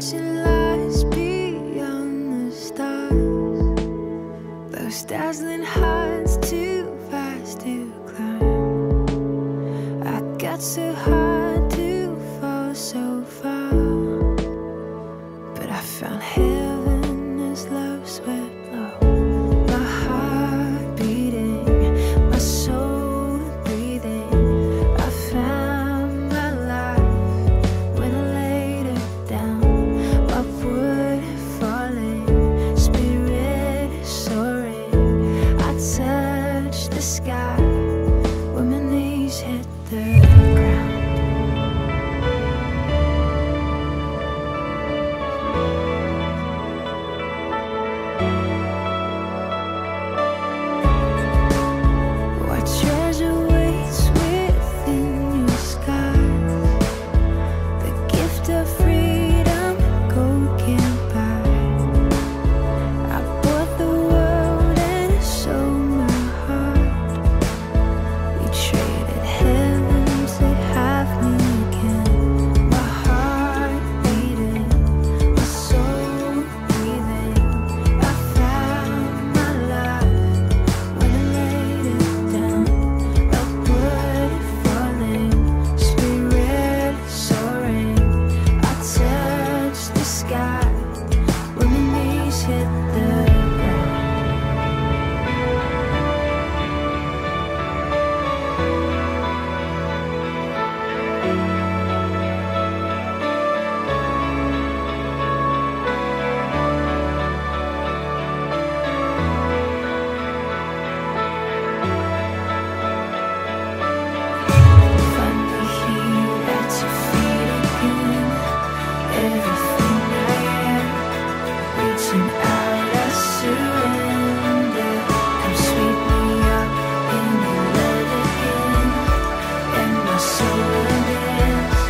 flashing lights beyond the stars. Those dazzling heights too fast to climb. I got so hard to fall so far, but I found heaven as love swept low. My heart beating, my soul breathing. I found my life when I laid it down. Upward falling, spirit soaring. I touched the sky when my knees hit the ground. What treasure waits within your skies? The gift of freedom gold can't buy. I bought the world and sold my heart. We traded heaven to have me again. My heart beating, my soul breathing. I found my life when I laid it down. Upward falling, spirit soaring. I touched the sky when my knees hit the ground. Finally here at your feet again. Everything I am, reaching out, I surrender. Come sweep me up in your love again, and my soul dance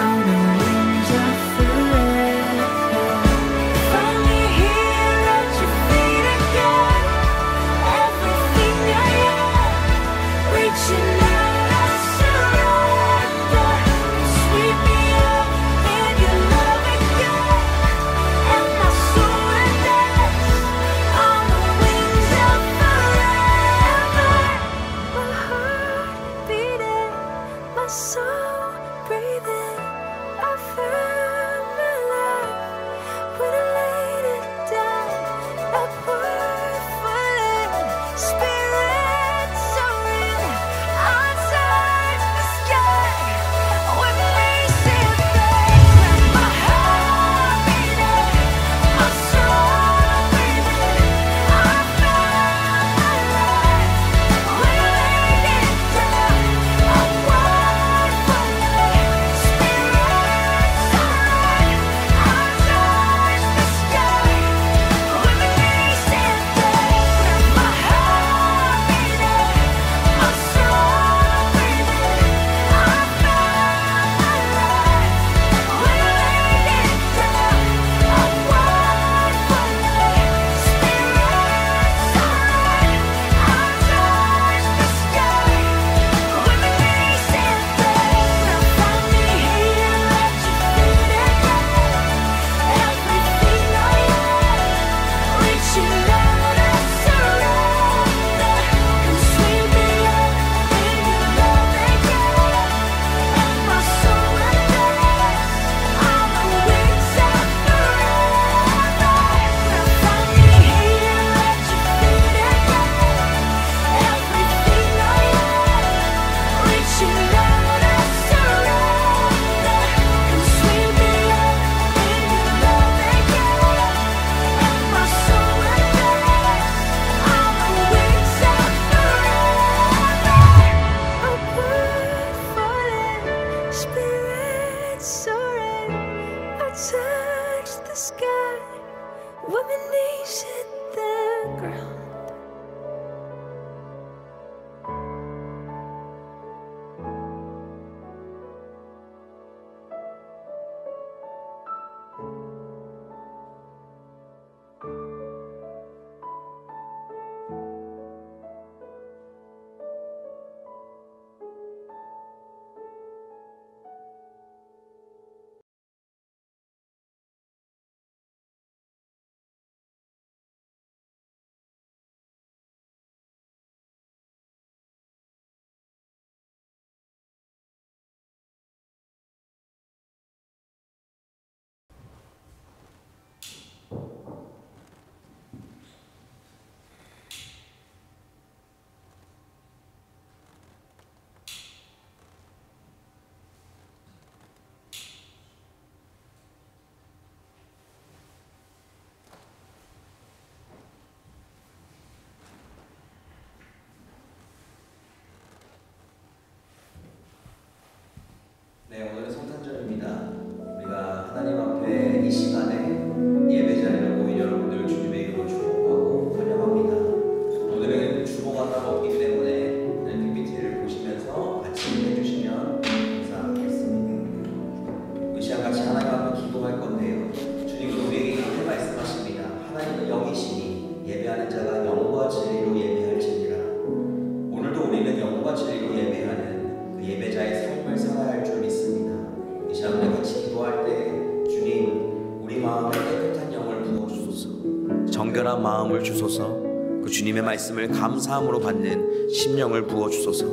on the wings of forever. Finally here at your feet again. Everything I am, reaching out, I surrender. Sweep me up in your love again, and my soul dance on the wings of forever. My heart beating, my soul breathing. I found my life when I laid it down. Upward falling, spirit soaring. I touched the sky when my knees hit the ground. My heart beating, my soul breathing. I found my life when I laid it down. Upward 예배하는 그 예배자의 삶을 살아야 할 줄 믿습니다. 이 시간에 같이 기도할 때 주님, 우리 마음에 깨끗한 영을 부어주소서, 정결한 마음을 주소서, 그 주님의 말씀을 감사함으로 받는 심령을 부어주소서.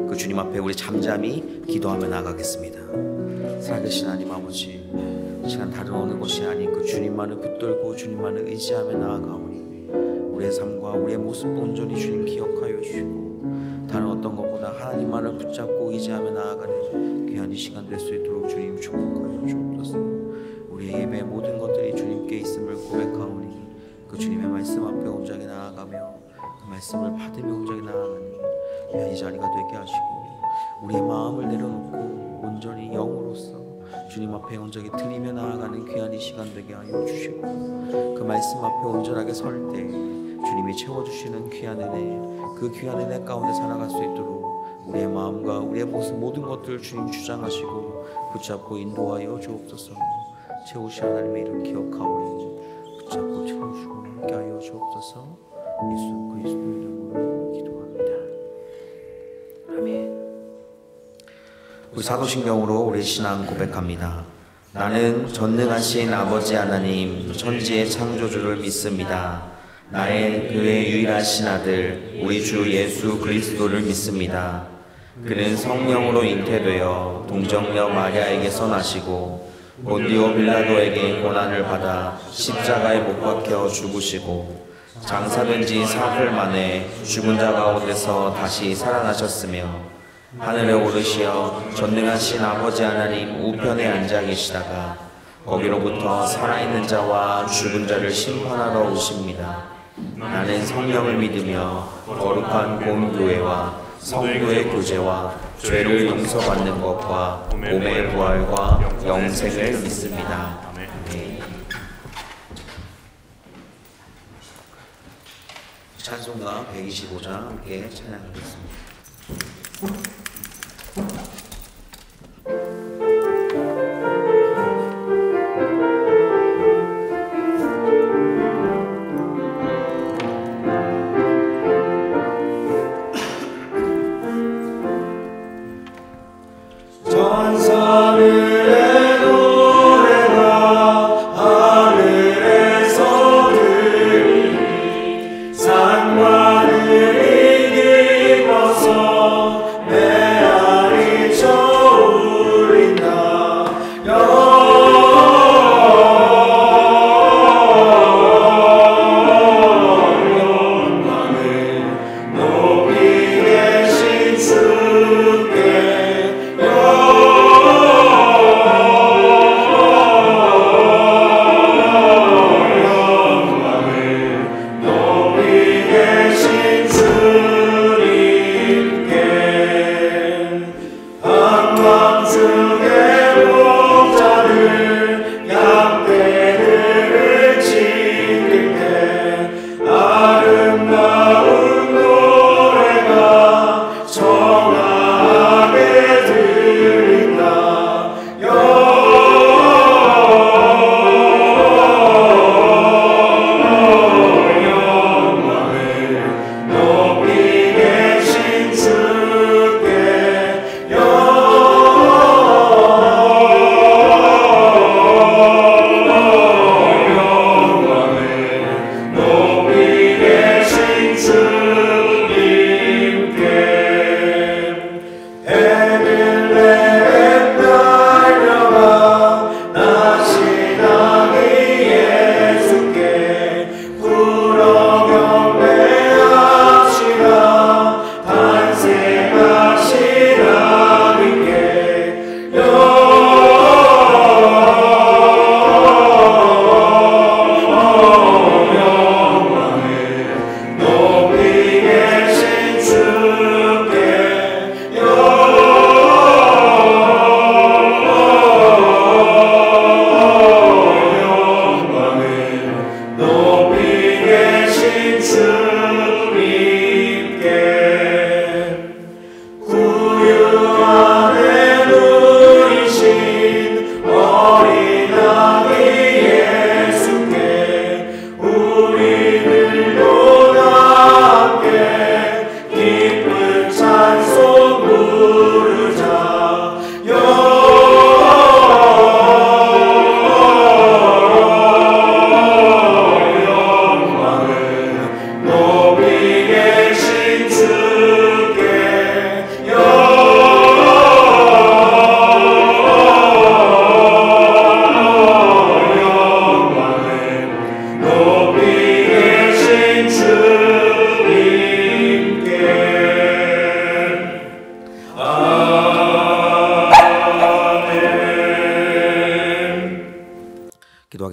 그 주님 앞에 우리 잠잠히 기도하며 나가겠습니다. 살아계신 하나님 아버지, 시간 다른 어느 것이 아닌 그 주님만을 붙들고 주님만을 의지하며 나아가오니 우리의 삶과 우리의 모습도 온전히 주님 기억하여 주시고 다른 어떤 것보다 하나님만을 붙잡고 의지하며 나아가는 귀한 이 시간 될 수 있도록 주님 축복하여 주옵소서. 우리의 예배의 모든 것들이 주님께 있음을 고백하오니 그 주님의 말씀 앞에 온전히 나아가며 그 말씀을 받으며 온전히 나아가는 귀한 이 자리가 되게 하시고 우리의 마음을 내려놓고 온전히 영으로서 주님 앞에 온전히 드리며 나아가는 귀한 이 시간 되게 하여 주시고 그 말씀 앞에 온전하게 설 때 주님이 채워주시는 귀한 은혜, 그 귀한 은혜 가운데 살아갈 수 있도록 우리의 마음과 우리의 모습 모든 것들을 주님 주장하시고 붙잡고 인도하여 주옵소서. 채우신 하나님의 이름 기억하오니 붙잡고 채워주시고 함께 하여 주옵소서. 예수 그리스도 이름으로 기도합니다. 아멘. 우리 사도신경으로 우리 신앙 고백합니다. 나는 전능하신 아버지 하나님 천지의 창조주를 믿습니다. 나의 그의 유일하신 아들 우리 주 예수 그리스도를 믿습니다. 그는 성령으로 잉태되어 동정녀 마리아에게서 나시고 본디오 빌라도에게 고난을 받아 십자가에 못 박혀 죽으시고 장사된 지 사흘 만에 죽은 자 가운데서 다시 살아나셨으며 하늘에 오르시어 전능하신 아버지 하나님 우편에 앉아 계시다가 거기로부터 살아있는 자와 죽은 자를 심판하러 오십니다. 나는 성령을 믿으며 거룩한 공교회와 성도의 교제와 죄를 용서받는 것과 몸의 부활과 영생을 믿습니다. 아멘. 찬송가 125장 함께 찬양하겠습니다.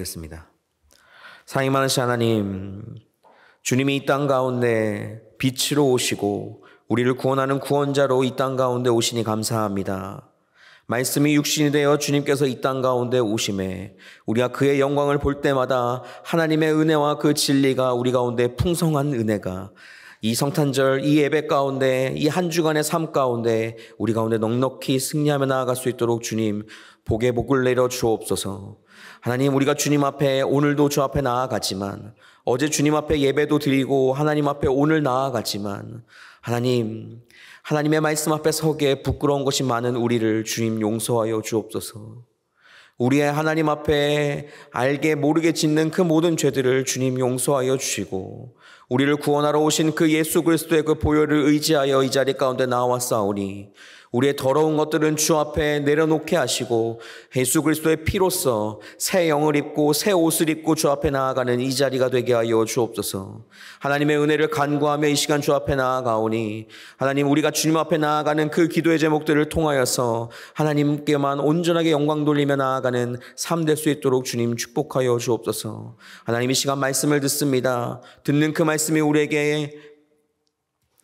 기도하겠습니다. 사랑이 많으신 하나님, 주님이 이 땅 가운데 빛으로 오시고 우리를 구원하는 구원자로 이 땅 가운데 오시니 감사합니다. 말씀이 육신이 되어 주님께서 이 땅 가운데 오심에 우리가 그의 영광을 볼 때마다 하나님의 은혜와 그 진리가 우리 가운데 풍성한 은혜가 이 성탄절, 이 예배 가운데, 이 한 주간의 삶 가운데 우리 가운데 넉넉히 승리하며 나아갈 수 있도록 주님 복의 복을 내려 주옵소서. 하나님, 우리가 주님 앞에 오늘도 주 앞에 나아갔지만, 어제 주님 앞에 예배도 드리고 하나님 앞에 오늘 나아갔지만, 하나님의 말씀 앞에 서기에 부끄러운 것이 많은 우리를 주님 용서하여 주옵소서. 우리의 하나님 앞에 알게 모르게 짓는 그 모든 죄들을 주님 용서하여 주시고, 우리를 구원하러 오신 그 예수 그리스도의 그 보혈을 의지하여 이 자리 가운데 나왔사오니 우리의 더러운 것들은 주 앞에 내려놓게 하시고 예수 그리스도의 피로써 새 영을 입고 새 옷을 입고 주 앞에 나아가는 이 자리가 되게 하여 주옵소서. 하나님의 은혜를 간구하며 이 시간 주 앞에 나아가오니 하나님, 우리가 주님 앞에 나아가는 그 기도의 제목들을 통하여서 하나님께만 온전하게 영광 돌리며 나아가는 삶 될 수 있도록 주님 축복하여 주옵소서. 하나님, 이 시간 말씀을 듣습니다. 듣는 그 말씀이 우리에게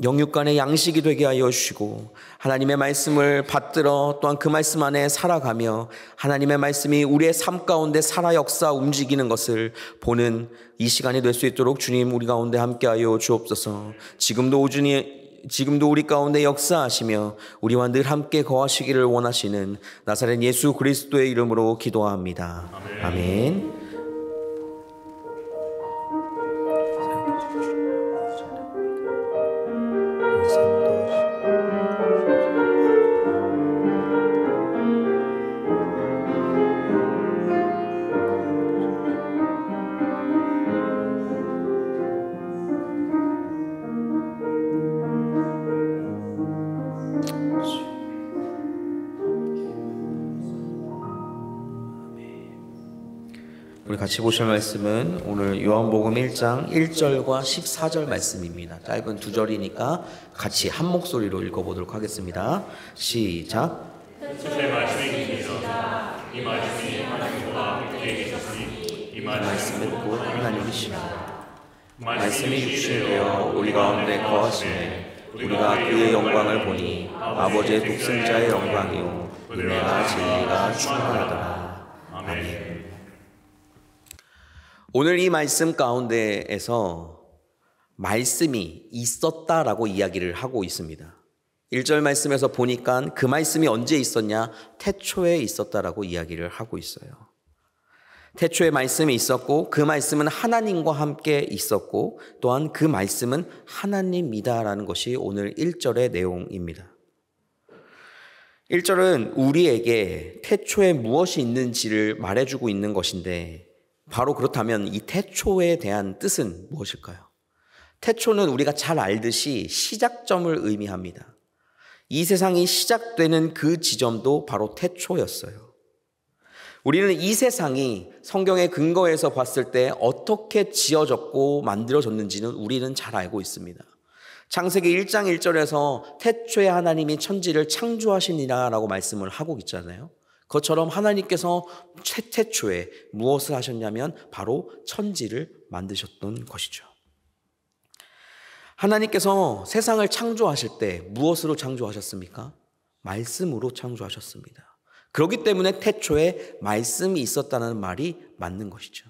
영육간의 양식이 되게 하여 주시고 하나님의 말씀을 받들어 또한 그 말씀 안에 살아가며 하나님의 말씀이 우리의 삶 가운데 살아 역사 움직이는 것을 보는 이 시간이 될 수 있도록 주님 우리 가운데 함께하여 주옵소서. 지금도 우리 가운데 역사하시며 우리와 늘 함께 거하시기를 원하시는 나사렛 예수 그리스도의 이름으로 기도합니다. 아멘. 우리 같이 보실 말씀은 오늘 요한복음 1장 1절과 14절 말씀입니다. 짧은 두 절이니까 같이 한 목소리로 읽어보도록 하겠습니다. 시작. 태초에 말씀이 계시니라. 이 말씀이 하나님과 함께 계셨으니 이 말씀은 곧 하나님이시라. 말씀이 육신이 되어 우리 가운데 거하시매 우리가 그의 영광을 보니 아버지의 독생자의 영광이요 은혜와 진리가 충만하더라. 아멘. 오늘 이 말씀 가운데에서 말씀이 있었다라고 이야기를 하고 있습니다. 1절 말씀에서 보니까 그 말씀이 언제 있었냐? 태초에 있었다라고 이야기를 하고 있어요. 태초에 말씀이 있었고 그 말씀은 하나님과 함께 있었고 또한 그 말씀은 하나님이다라는 것이 오늘 1절의 내용입니다. 1절은 우리에게 태초에 무엇이 있는지를 말해주고 있는 것인데 바로 그렇다면 이 태초에 대한 뜻은 무엇일까요? 태초는 우리가 잘 알듯이 시작점을 의미합니다. 이 세상이 시작되는 그 지점도 바로 태초였어요. 우리는 이 세상이 성경의 근거에서 봤을 때 어떻게 지어졌고 만들어졌는지는 우리는 잘 알고 있습니다. 창세기 1장 1절에서 태초에 하나님이 천지를 창조하시니라 라고 말씀을 하고 있잖아요. 그것처럼 하나님께서 태초에 무엇을 하셨냐면 바로 천지를 만드셨던 것이죠. 하나님께서 세상을 창조하실 때 무엇으로 창조하셨습니까? 말씀으로 창조하셨습니다. 그렇기 때문에 태초에 말씀이 있었다는 말이 맞는 것이죠.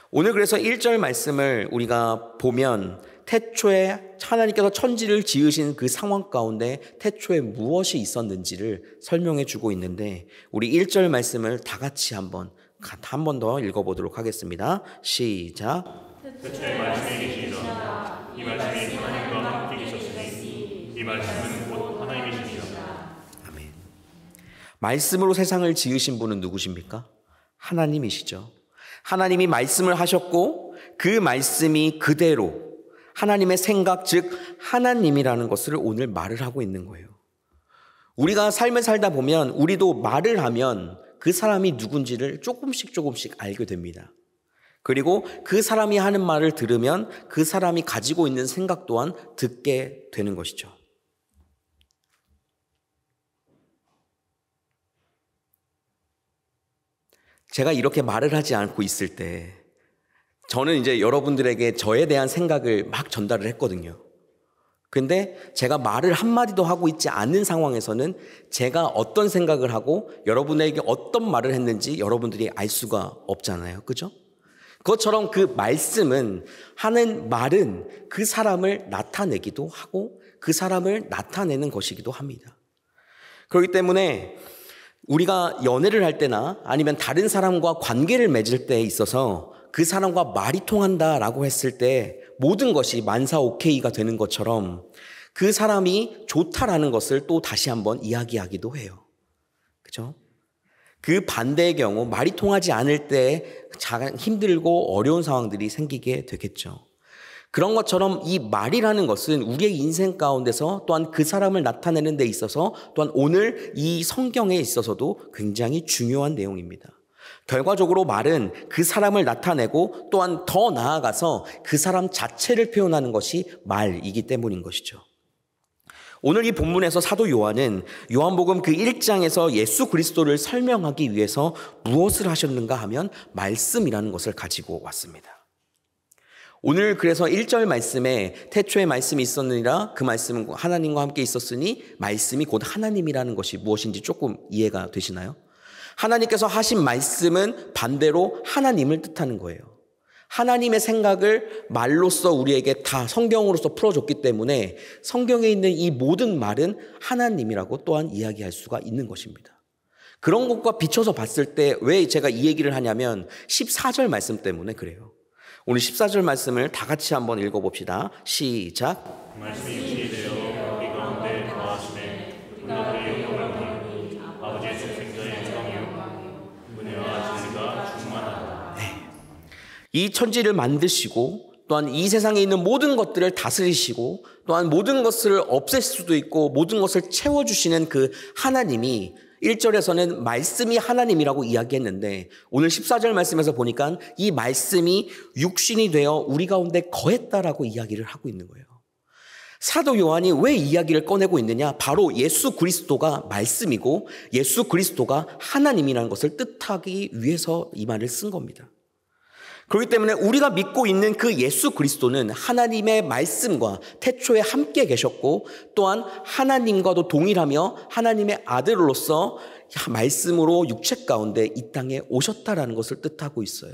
오늘 그래서 1절 말씀을 우리가 보면 태초에 하나님께서 천지를 지으신 그 상황 가운데 태초에 무엇이 있었는지를 설명해 주고 있는데 우리 1절 말씀을 다 같이 한 번 더 읽어보도록 하겠습니다. 시작. 태초에 말씀이 계시니라. 이 말씀이 하나님과 함께 계셨으니 이 말씀은 곧 하나님이시니라. 아멘. 말씀으로 세상을 지으신 분은 누구십니까? 하나님이시죠. 하나님이 말씀을 하셨고 그 말씀이 그대로 하나님의 생각, 즉 하나님이라는 것을 오늘 말을 하고 있는 거예요. 우리가 삶을 살다 보면 우리도 말을 하면 그 사람이 누군지를 조금씩 알게 됩니다. 그리고 그 사람이 하는 말을 들으면 그 사람이 가지고 있는 생각 또한 듣게 되는 것이죠. 제가 이렇게 말을 하지 않고 있을 때 저는 이제 여러분들에게 저에 대한 생각을 막 전달을 했거든요. 근데 제가 말을 한마디도 하고 있지 않은 상황에서는 제가 어떤 생각을 하고 여러분에게 어떤 말을 했는지 여러분들이 알 수가 없잖아요. 그죠? 그것처럼 그 말씀은 하는 말은 그 사람을 나타내기도 하고 그 사람을 나타내는 것이기도 합니다. 그렇기 때문에 우리가 연애를 할 때나 아니면 다른 사람과 관계를 맺을 때에 있어서 그 사람과 말이 통한다라고 했을 때 모든 것이 만사 오케이가 되는 것처럼 그 사람이 좋다라는 것을 또 다시 한번 이야기하기도 해요. 그죠? 그 반대의 경우 말이 통하지 않을 때 힘들고 어려운 상황들이 생기게 되겠죠. 그런 것처럼 이 말이라는 것은 우리의 인생 가운데서 또한 그 사람을 나타내는 데 있어서 또한 오늘 이 성경에 있어서도 굉장히 중요한 내용입니다. 결과적으로 말은 그 사람을 나타내고 또한 더 나아가서 그 사람 자체를 표현하는 것이 말이기 때문인 것이죠. 오늘 이 본문에서 사도 요한은 요한복음 그 1장에서 예수 그리스도를 설명하기 위해서 무엇을 하셨는가 하면 말씀이라는 것을 가지고 왔습니다. 오늘 그래서 1절 말씀에 태초에 말씀이 있었느니라 그 말씀은 하나님과 함께 있었으니 말씀이 곧 하나님이라는 것이 무엇인지 조금 이해가 되시나요? 하나님께서 하신 말씀은 반대로 하나님을 뜻하는 거예요. 하나님의 생각을 말로써 우리에게 다 성경으로서 풀어줬기 때문에 성경에 있는 이 모든 말은 하나님이라고 또한 이야기할 수가 있는 것입니다. 그런 것과 비춰서 봤을 때 왜 제가 이 얘기를 하냐면 14절 말씀 때문에 그래요. 오늘 14절 말씀을 다 같이 한번 읽어봅시다. 시작. 말씀이 육신이 되어 우리 가운데 거하시매 우리가 그의 영광을 보니 아버지의 독생자의 영광이요 은혜와 진리가 충만하다. 이 천지를 만드시고 또한 이 세상에 있는 모든 것들을 다스리시고 또한 모든 것을 없앨 수도 있고 모든 것을 채워주시는 그 하나님이 1절에서는 말씀이 하나님이라고 이야기했는데 오늘 14절 말씀에서 보니까 이 말씀이 육신이 되어 우리 가운데 거했다라고 이야기를 하고 있는 거예요. 사도 요한이 왜 이야기를 꺼내고 있느냐? 바로 예수 그리스도가 말씀이고 예수 그리스도가 하나님이라는 것을 뜻하기 위해서 이 말을 쓴 겁니다. 그렇기 때문에 우리가 믿고 있는 그 예수 그리스도는 하나님의 말씀과 태초에 함께 계셨고 또한 하나님과도 동일하며 하나님의 아들로서 말씀으로 육체 가운데 이 땅에 오셨다라는 것을 뜻하고 있어요.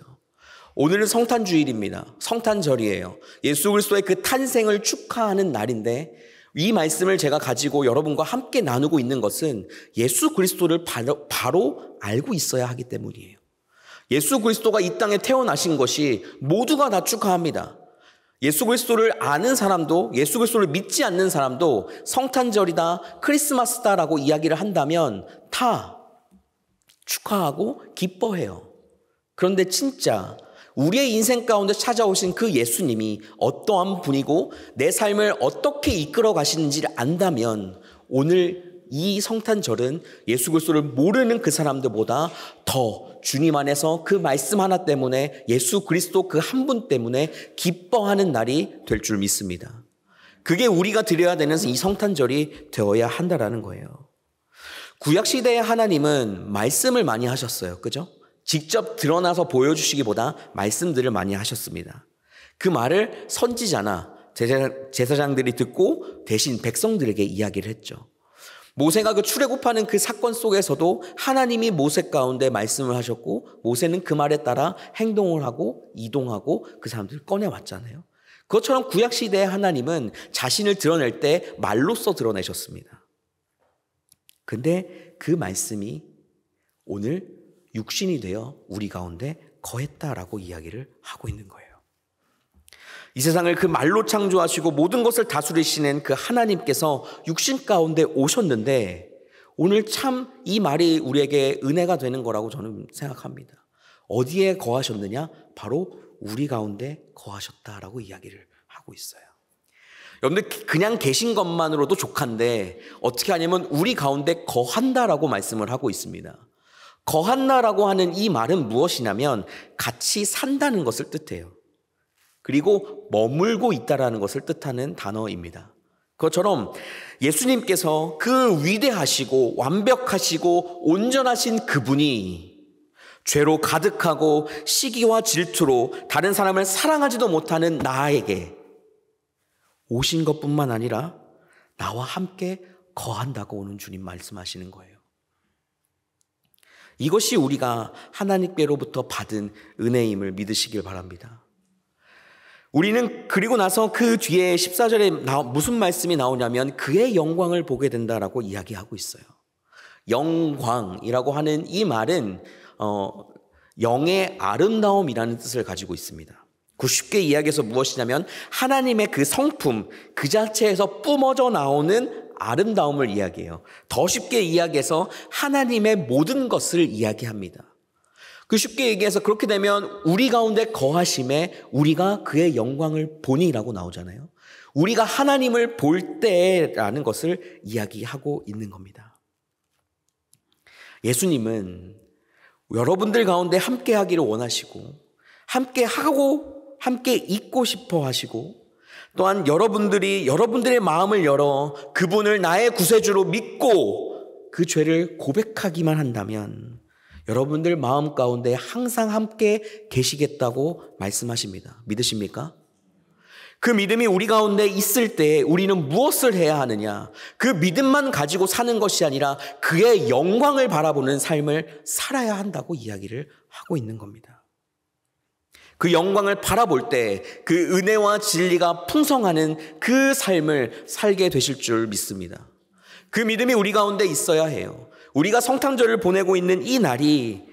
오늘은 성탄주일입니다. 성탄절이에요. 예수 그리스도의 그 탄생을 축하하는 날인데 이 말씀을 제가 가지고 여러분과 함께 나누고 있는 것은 예수 그리스도를 바로 알고 있어야 하기 때문이에요. 예수 그리스도가 이 땅에 태어나신 것이 모두가 다 축하합니다. 예수 그리스도를 아는 사람도 예수 그리스도를 믿지 않는 사람도 성탄절이다, 크리스마스다라고 이야기를 한다면 다 축하하고 기뻐해요. 그런데 진짜 우리의 인생 가운데 찾아오신 그 예수님이 어떠한 분이고 내 삶을 어떻게 이끌어 가시는지를 안다면 오늘 이 성탄절은 예수 그리스도를 모르는 그 사람들보다 더 주님 안에서 그 말씀 하나 때문에 예수 그리스도 그 한 분 때문에 기뻐하는 날이 될 줄 믿습니다. 그게 우리가 드려야 되는 이 성탄절이 되어야 한다라는 거예요. 구약시대의 하나님은 말씀을 많이 하셨어요. 그죠? 직접 드러나서 보여주시기보다 말씀들을 많이 하셨습니다. 그 말을 선지자나 제사장들이 듣고 대신 백성들에게 이야기를 했죠. 모세가 그 출애굽하는 그 사건 속에서도 하나님이 모세 가운데 말씀을 하셨고 모세는 그 말에 따라 행동을 하고 이동하고 그 사람들을 꺼내왔잖아요. 그것처럼 구약시대의 하나님은 자신을 드러낼 때 말로써 드러내셨습니다. 근데 그 말씀이 오늘 육신이 되어 우리 가운데 거했다라고 이야기를 하고 있는 거예요. 이 세상을 그 말로 창조하시고 모든 것을 다스리시는 그 하나님께서 육신 가운데 오셨는데 오늘 참 이 말이 우리에게 은혜가 되는 거라고 저는 생각합니다. 어디에 거하셨느냐? 바로 우리 가운데 거하셨다라고 이야기를 하고 있어요. 여러분들 그냥 계신 것만으로도 족한데 어떻게 하냐면 우리 가운데 거한다라고 말씀을 하고 있습니다. 거한다라고 하는 이 말은 무엇이냐면 같이 산다는 것을 뜻해요. 그리고 머물고 있다라는 것을 뜻하는 단어입니다. 그것처럼 예수님께서 그 위대하시고 완벽하시고 온전하신 그분이 죄로 가득하고 시기와 질투로 다른 사람을 사랑하지도 못하는 나에게 오신 것뿐만 아니라 나와 함께 거한다고 오는 주님 말씀하시는 거예요. 이것이 우리가 하나님께로부터 받은 은혜임을 믿으시길 바랍니다. 우리는 그리고 나서 그 뒤에 14절에 무슨 말씀이 나오냐면 그의 영광을 보게 된다라고 이야기하고 있어요. 영광이라고 하는 이 말은 영의 아름다움이라는 뜻을 가지고 있습니다. 쉽게 이야기해서 무엇이냐면 하나님의 그 성품 그 자체에서 뿜어져 나오는 아름다움을 이야기해요. 더 쉽게 이야기해서 하나님의 모든 것을 이야기합니다. 쉽게 얘기해서 그렇게 되면 우리 가운데 거하심에 우리가 그의 영광을 보니라고 나오잖아요. 우리가 하나님을 볼 때라는 것을 이야기하고 있는 겁니다. 예수님은 여러분들 가운데 함께 하기를 원하시고 함께 하고 함께 있고 싶어 하시고 또한 여러분들의 마음을 열어 그분을 나의 구세주로 믿고 그 죄를 고백하기만 한다면 여러분들 마음 가운데 항상 함께 계시겠다고 말씀하십니다. 믿으십니까? 그 믿음이 우리 가운데 있을 때 우리는 무엇을 해야 하느냐? 그 믿음만 가지고 사는 것이 아니라 그의 영광을 바라보는 삶을 살아야 한다고 이야기를 하고 있는 겁니다. 그 영광을 바라볼 때 그 은혜와 진리가 풍성하는 그 삶을 살게 되실 줄 믿습니다. 그 믿음이 우리 가운데 있어야 해요. 우리가 성탄절을 보내고 있는 이 날이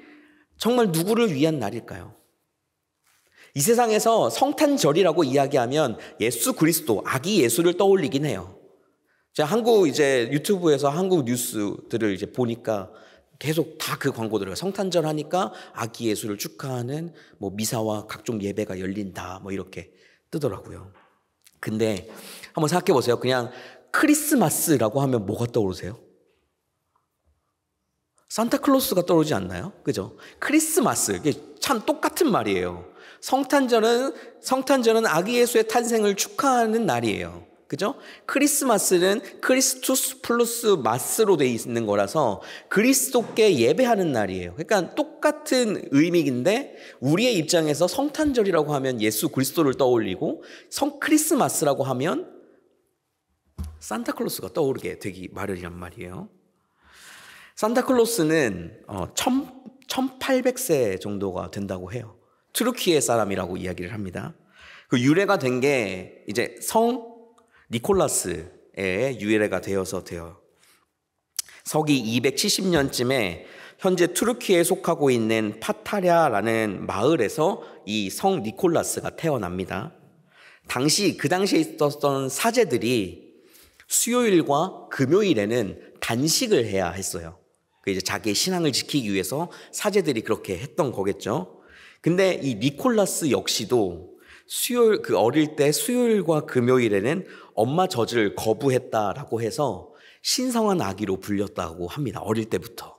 정말 누구를 위한 날일까요? 이 세상에서 성탄절이라고 이야기하면 예수 그리스도, 아기 예수를 떠올리긴 해요. 제가 한국 유튜브에서 한국 뉴스들을 보니까 계속 다 그 광고들을 성탄절 하니까 아기 예수를 축하하는 미사와 각종 예배가 열린다 이렇게 뜨더라고요. 근데 한번 생각해 보세요. 그냥 크리스마스라고 하면 뭐가 떠오르세요? 산타클로스가 떠오르지 않나요? 그죠? 크리스마스, 이게 참 똑같은 말이에요. 성탄절은 아기 예수의 탄생을 축하하는 날이에요. 그죠? 크리스마스는 크리스투스 플러스 마스로 되어 있는 거라서 그리스도께 예배하는 날이에요. 그러니까 똑같은 의미인데 우리의 입장에서 성탄절이라고 하면 예수 그리스도를 떠올리고 크리스마스라고 하면 산타클로스가 떠오르게 되기 마련이란 말이에요. 산타클로스는 1800세 정도가 된다고 해요. 트루키에 사람이라고 이야기를 합니다. 그 유래가 된 게 이제 성 니콜라스의 유래가 되어서 돼요. 서기 270년쯤에 현재 투르키에 속하고 있는 파타랴라는 마을에서 이 성 니콜라스가 태어납니다. 그 당시에 있었던 사제들이 수요일과 금요일에는 단식을 해야 했어요. 이제 자기의 신앙을 지키기 위해서 사제들이 그렇게 했던 거겠죠. 근데 이 니콜라스 역시도 어릴 때 수요일과 금요일에는 엄마 젖을 거부했다라고 해서 신성한 아기로 불렸다고 합니다. 어릴 때부터.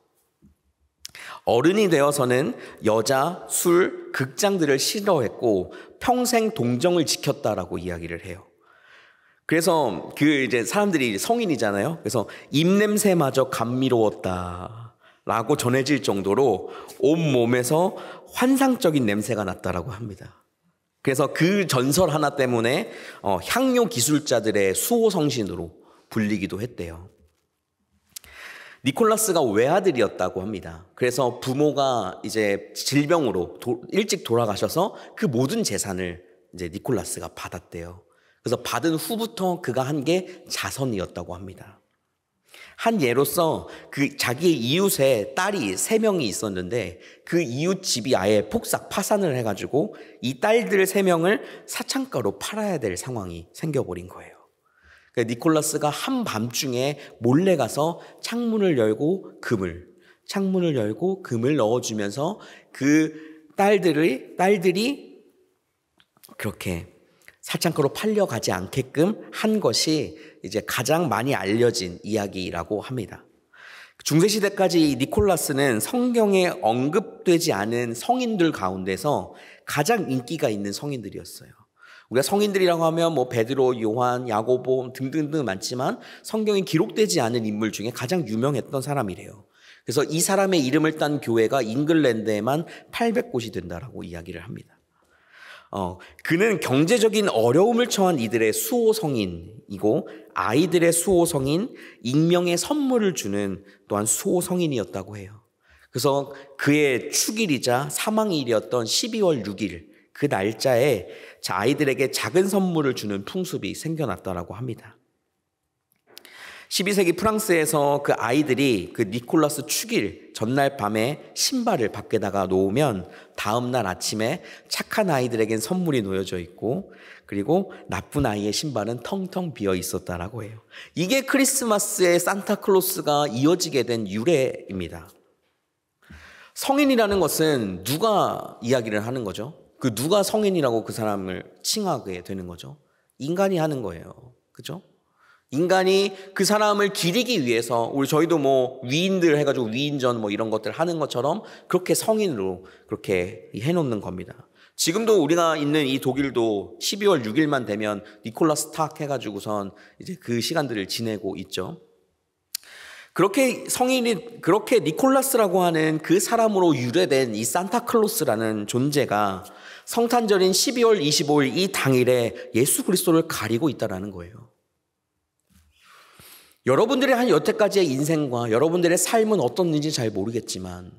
어른이 되어서는 여자, 술, 극장들을 싫어했고 평생 동정을 지켰다라고 이야기를 해요. 그래서 이제 사람들이 성인이잖아요. 그래서 입냄새마저 감미로웠다라고 전해질 정도로 온몸에서 환상적인 냄새가 났다라고 합니다. 그래서 그 전설 하나 때문에 향료 기술자들의 수호성신으로 불리기도 했대요. 니콜라스가 외아들이었다고 합니다. 그래서 부모가 이제 질병으로 일찍 돌아가셔서 그 모든 재산을 이제 니콜라스가 받았대요. 그래서 받은 후부터 그가 한 게 자선이었다고 합니다. 한 예로서 자기의 이웃에 딸이 3명이 있었는데 그 이웃 집이 아예 폭삭 파산을 해가지고 이 딸들 3명을 사창가로 팔아야 될 상황이 생겨버린 거예요. 그러니까 니콜라스가 한밤중에 몰래 가서 창문을 열고 금을 넣어주면서 그 딸들이 그렇게 사창가로 팔려가지 않게끔 한 것이 이제 가장 많이 알려진 이야기라고 합니다. 중세시대까지 니콜라스는 성경에 언급되지 않은 성인들 가운데서 가장 인기가 있는 성인들이었어요. 우리가 성인들이라고 하면 베드로, 요한, 야고보 등등등 많지만 성경에 기록되지 않은 인물 중에 가장 유명했던 사람이래요. 그래서 이 사람의 이름을 딴 교회가 잉글랜드에만 800곳이 된다라고 이야기를 합니다. 그는 경제적인 어려움을 처한 이들의 수호 성인이고 아이들의 수호 성인, 익명의 선물을 주는 또한 수호 성인이었다고 해요. 그래서 그의 축일이자 사망일이었던 12월 6일 그 날짜에 아이들에게 작은 선물을 주는 풍습이 생겨났다고 합니다. 12세기 프랑스에서 그 아이들이 그 니콜라스 축일 전날 밤에 신발을 밖에다가 놓으면 다음날 아침에 착한 아이들에겐 선물이 놓여져 있고 그리고 나쁜 아이의 신발은 텅텅 비어 있었다라고 해요. 이게 크리스마스의 산타클로스가 이어지게 된 유래입니다. 성인이라는 것은 누가 이야기를 하는 거죠? 그 누가 성인이라고 그 사람을 칭하게 되는 거죠? 인간이 하는 거예요. 그죠? 인간이 그 사람을 기리기 위해서 저희도 뭐 위인들 해가지고 위인전 뭐 이런 것들 하는 것처럼 그렇게 성인으로 그렇게 해놓는 겁니다. 지금도 우리가 있는 이 독일도 12월 6일만 되면 니콜라스 탁 해가지고선 이제 그 시간들을 지내고 있죠. 그렇게 성인이 그렇게 니콜라스라고 하는 그 사람으로 유래된 이 산타클로스라는 존재가 성탄절인 12월 25일 이 당일에 예수 그리스도를 가리고 있다라는 거예요. 여러분들의 한 여태까지의 인생과 여러분들의 삶은 어떻는지 잘 모르겠지만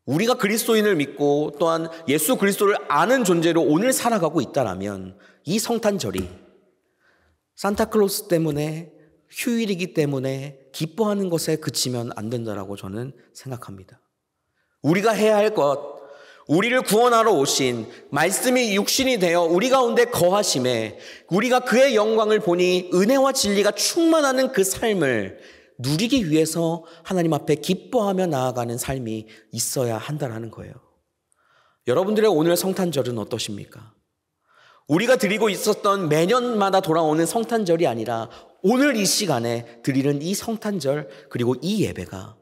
우리가 그리스도인을 믿고 또한 예수 그리스도를 아는 존재로 오늘 살아가고 있다라면 이 성탄절이 산타클로스 때문에 휴일이기 때문에 기뻐하는 것에 그치면 안 된다라고 저는 생각합니다. 우리가 해야 할 것, 우리를 구원하러 오신 말씀이 육신이 되어 우리 가운데 거하심에 우리가 그의 영광을 보니 은혜와 진리가 충만하는 그 삶을 누리기 위해서 하나님 앞에 기뻐하며 나아가는 삶이 있어야 한다는 거예요. 여러분들의 오늘 성탄절은 어떠십니까? 우리가 드리고 있었던 매년마다 돌아오는 성탄절이 아니라 오늘 이 시간에 드리는 이 성탄절 그리고 이 예배가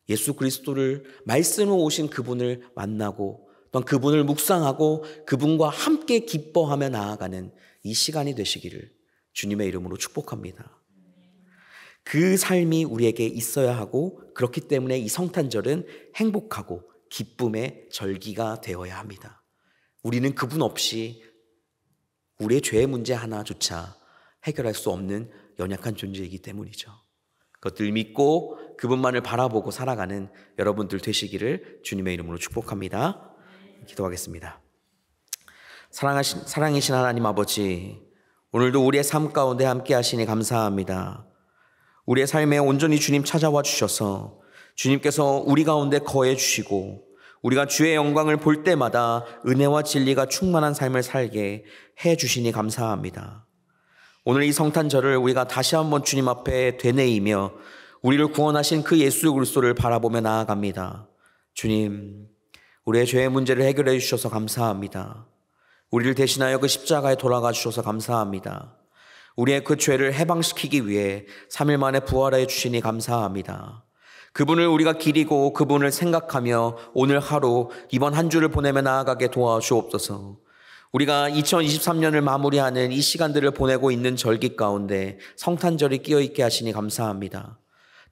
예수 그리스도를 말씀으로 오신 그분을 만나고 또한 그분을 묵상하고 그분과 함께 기뻐하며 나아가는 이 시간이 되시기를 주님의 이름으로 축복합니다. 그 삶이 우리에게 있어야 하고 그렇기 때문에 이 성탄절은 행복하고 기쁨의 절기가 되어야 합니다. 우리는 그분 없이 우리의 죄의 문제 하나조차 해결할 수 없는 연약한 존재이기 때문이죠. 그것들 믿고 그분만을 바라보고 살아가는 여러분들 되시기를 주님의 이름으로 축복합니다. 기도하겠습니다. 사랑이신 하나님 아버지, 오늘도 우리의 삶 가운데 함께 하시니 감사합니다. 우리의 삶에 온전히 주님 찾아와 주셔서 주님께서 우리 가운데 거해 주시고 우리가 주의 영광을 볼 때마다 은혜와 진리가 충만한 삶을 살게 해 주시니 감사합니다. 오늘 이 성탄절을 우리가 다시 한번 주님 앞에 되뇌이며 우리를 구원하신 그 예수 그리스도를 바라보며 나아갑니다. 주님, 우리의 죄의 문제를 해결해 주셔서 감사합니다. 우리를 대신하여 그 십자가에 돌아가 주셔서 감사합니다. 우리의 그 죄를 해방시키기 위해 3일 만에 부활해 주시니 감사합니다. 그분을 우리가 기리고 그분을 생각하며 오늘 하루 이번 한 주를 보내며 나아가게 도와주옵소서. 우리가 2023년을 마무리하는 이 시간들을 보내고 있는 절기 가운데 성탄절이 끼어있게 하시니 감사합니다.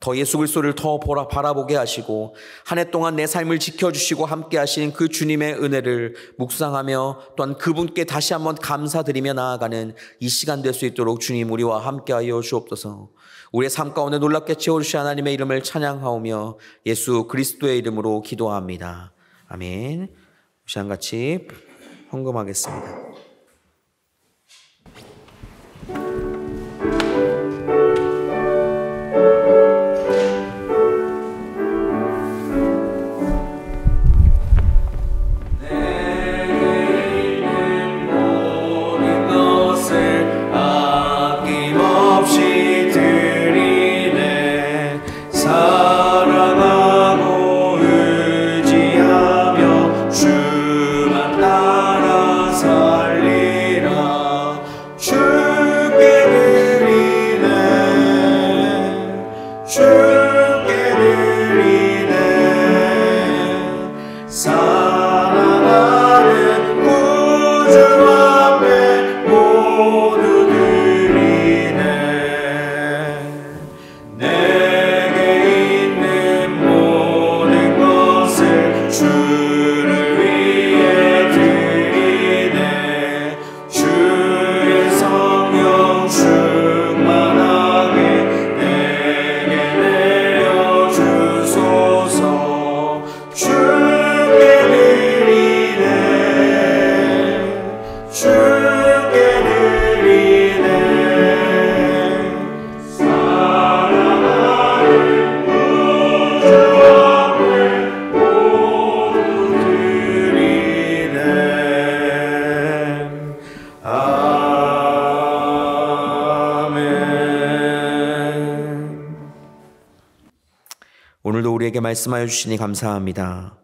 더 예수 그리스도를 더 바라보게 하시고 한 해 동안 내 삶을 지켜주시고 함께 하신 그 주님의 은혜를 묵상하며 또한 그분께 다시 한번 감사드리며 나아가는 이 시간 될 수 있도록 주님 우리와 함께하여 주옵소서. 우리의 삶 가운데 놀랍게 채워주신 하나님의 이름을 찬양하오며 예수 그리스도의 이름으로 기도합니다. 아멘. 시간같이 헌금하겠습니다. 내게 있는 오늘도 우리에게 말씀하여 주시니 감사합니다.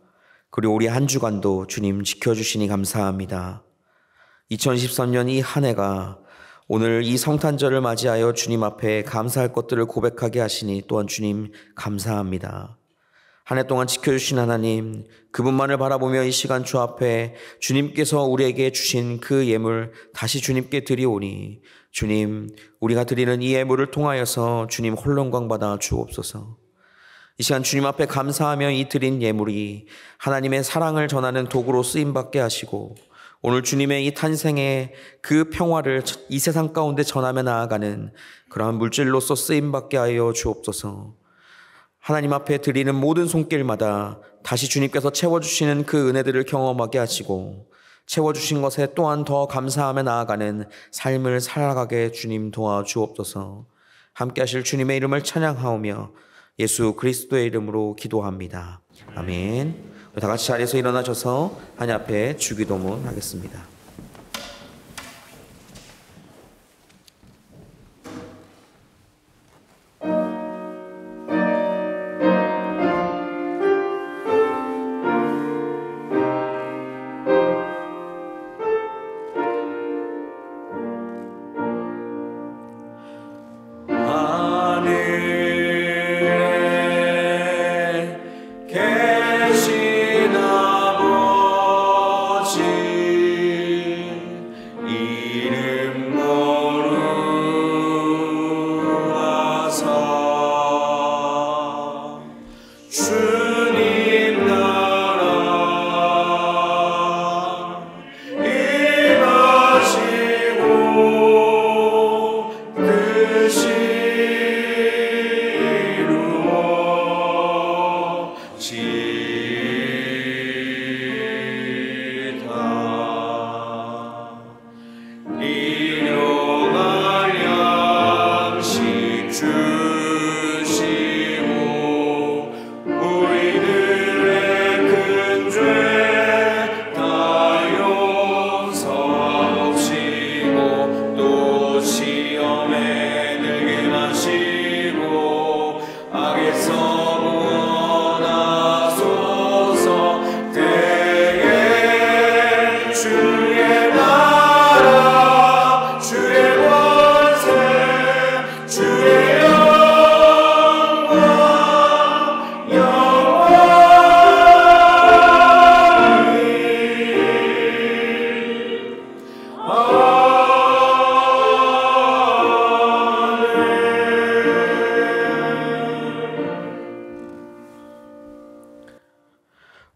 그리고 우리 한 주간도 주님 지켜주시니 감사합니다. 2023년 이 한 해가 오늘 이 성탄절을 맞이하여 주님 앞에 감사할 것들을 고백하게 하시니 또한 주님 감사합니다. 한 해 동안 지켜주신 하나님, 그분만을 바라보며 이 시간 주 앞에 주님께서 우리에게 주신 그 예물 다시 주님께 드리오니 주님, 우리가 드리는 이 예물을 통하여서 주님 홀로 영광 받아 주옵소서. 이 시간 주님 앞에 감사하며 이 드린 예물이 하나님의 사랑을 전하는 도구로 쓰임받게 하시고 오늘 주님의 이 탄생의 그 평화를 이 세상 가운데 전하며 나아가는 그러한 물질로서 쓰임받게 하여 주옵소서. 하나님 앞에 드리는 모든 손길마다 다시 주님께서 채워주시는 그 은혜들을 경험하게 하시고 채워주신 것에 또한 더 감사하며 나아가는 삶을 살아가게 주님 도와주옵소서. 함께 하실 주님의 이름을 찬양하오며 예수 그리스도의 이름으로 기도합니다. 아멘. 다 같이 자리에서 일어나셔서 하나님 앞에 주기도문 하겠습니다.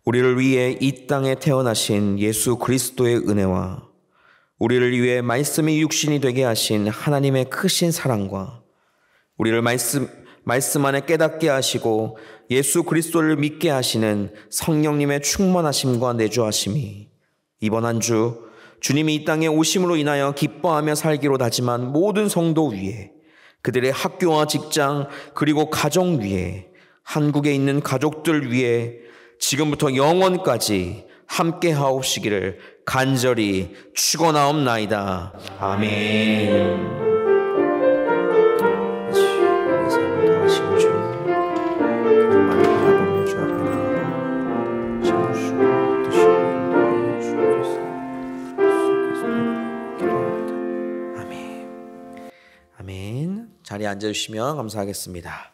우리를 위해 이 땅에 태어나신 예수 그리스도의 은혜와 우리를 위해 말씀이 육신이 되게 하신 하나님의 크신 사랑과 우리를 말씀 안에 깨닫게 하시고 예수 그리스도를 믿게 하시는 성령님의 충만하심과 내주하심이 이번 한 주 주님이 이 땅에 오심으로 인하여 기뻐하며 살기로 다짐한 모든 성도 위에 그들의 학교와 직장 그리고 가정 위에 한국에 있는 가족들 위에 지금부터 영원까지 함께 하옵시기를 간절히 축원하옵나이다. 아멘. 아멘. 자리에 앉아주시면 감사하겠습니다.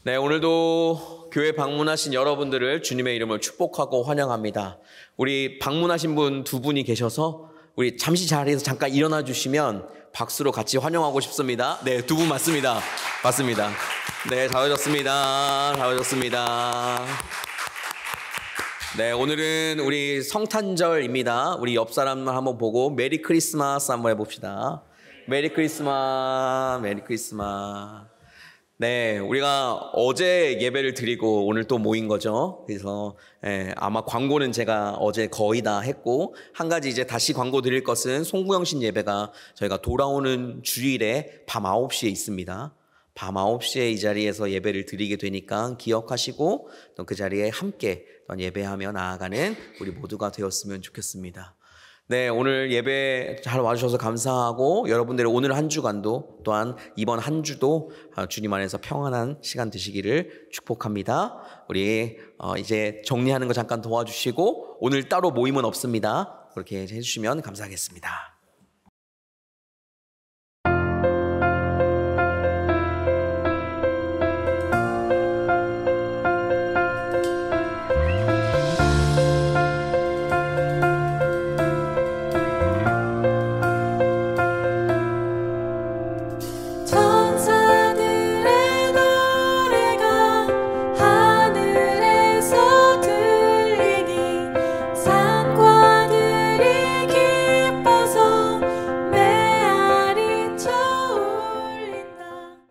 네, 오늘도 교회 방문하신 여러분들을 주님의 이름을 축복하고 환영합니다. 우리 방문하신 분 두 분이 계셔서 우리 잠시 자리에서 잠깐 일어나 주시면 박수로 같이 환영하고 싶습니다. 네, 두 분 맞습니다. 맞습니다. 네, 잘 오셨습니다. 잘 오셨습니다. 네, 오늘은 우리 성탄절입니다. 우리 옆 사람을 한번 보고 메리 크리스마스 한번 해봅시다. 메리 크리스마스, 메리 크리스마스. 네, 우리가 어제 예배를 드리고 오늘 또 모인 거죠. 그래서 아마 광고는 제가 어제 거의 다 했고 한 가지 이제 다시 광고 드릴 것은 송구영신 예배가 저희가 돌아오는 주일에 밤 9시에 있습니다. 밤 9시에 이 자리에서 예배를 드리게 되니까 기억하시고 또 그 자리에 함께 예배하며 나아가는 우리 모두가 되었으면 좋겠습니다. 네, 오늘 예배 잘 와주셔서 감사하고 여러분들의 오늘 한 주간도 또한 이번 한 주도 주님 안에서 평안한 시간 되시기를 축복합니다. 우리 이제 정리하는 거 잠깐 도와주시고 오늘 따로 모임은 없습니다. 그렇게 해주시면 감사하겠습니다.